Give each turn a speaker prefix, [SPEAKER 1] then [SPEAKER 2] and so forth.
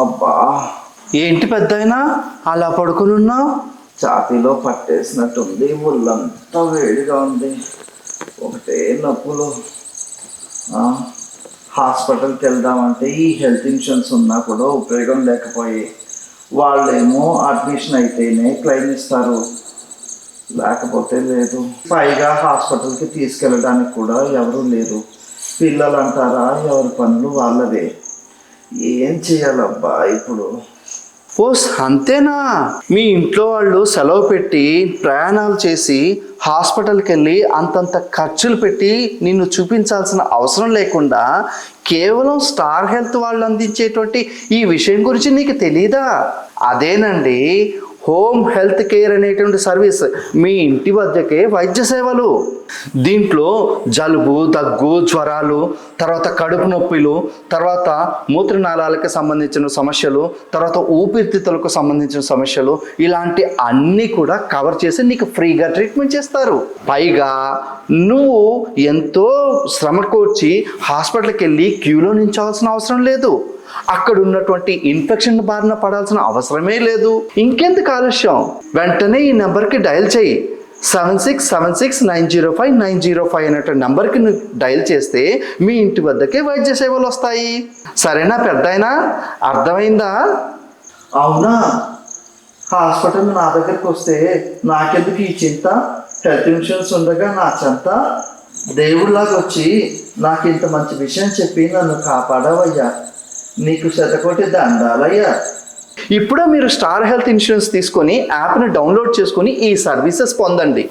[SPEAKER 1] అబ్బా,
[SPEAKER 2] ఏంటి పెద్దాయనా అలా పడుకుని ఉన్నావు?
[SPEAKER 1] ఛాతీలో పట్టేసినట్టుంది, ఒళ్ళంతా వేడిగా ఉంది, ఒకటే నొప్పులు. హాస్పిటల్కి వెళ్దామంటే ఈ హెల్త్ ఇన్సూరెన్స్ ఉన్నా కూడా ఉపయోగం లేకపోయి వాళ్ళేమో అడ్మిషన్ అయితేనే క్లెయిమ్ ఇస్తారు, లేకపోతే లేదు. పైగా హాస్పిటల్కి తీసుకెళ్ళడానికి కూడా ఎవరు లేరు. పిల్లలు అంటారా, ఎవరి పనులు వాళ్ళవే. ఏం చేయాలబ్బా ఇప్పుడు?
[SPEAKER 2] ఓస్ అంతేనా? మీ ఇంట్లో వాళ్ళు సెలవు పెట్టి ప్రయాణాలు చేసి హాస్పిటల్కి వెళ్ళి అంతంత ఖర్చులు పెట్టి నిన్ను చూపించాల్సిన అవసరం లేకుండా కేవలం స్టార్ హెల్త్ వాళ్ళు అందించేటువంటి ఈ విషయం గురించి నీకు తెలీదా? అదేనండి హోమ్ హెల్త్ కేర్ అనేటువంటి సర్వీస్. మీ ఇంటి వద్దకే వైద్య సేవలు. దీంట్లో జలుబు, దగ్గు, జ్వరాలు, తర్వాత కడుపు నొప్పులు, తర్వాత మూత్రనాళాలకు సంబంధించిన సమస్యలు, తర్వాత ఊపిరితిత్తులకు సంబంధించిన సమస్యలు, ఇలాంటి అన్నీ కూడా కవర్ చేసి నీకు ఫ్రీగా ట్రీట్మెంట్ చేస్తారు. పైగా నువ్వు ఎంతో శ్రమ కోర్చి హాస్పిటల్కి వెళ్ళి క్యూలో నించాల్సిన అవసరం లేదు. అక్కడ ఉన్నటువంటి ఇన్ఫెక్షన్ బారిన పడాల్సిన అవసరమే లేదు. ఇంకెందుకు ఆలస్యం? వెంటనే ఈ నెంబర్కి డయల్ చేయి. 7676905905 అనేటువంటి నెంబర్కి నువ్వు డయల్ చేస్తే మీ ఇంటి వద్దకే వైద్య సేవలు వస్తాయి. సరేనా పెద్దాయనా? అర్థమైందా?
[SPEAKER 1] అవునా? హాస్పిటల్ నా దగ్గరికి వస్తే నాకెందుకు ఈ చింత? హెల్త్ ఇన్సూరెన్స్ ఉండగా నా చెంత దేవుళ్ళలాగా వచ్చి నాకు ఇంత మంచి విషయం చెప్పి నన్ను కాపాడవయ్యా. నీకు శతకోటి దండాలయ్యా.
[SPEAKER 2] ఇప్పుడే మీరు స్టార్ హెల్త్ ఇన్సూరెన్స్ తీసుకొని యాప్ని డౌన్లోడ్ చేసుకొని ఈ సర్వీసెస్ పొందండి.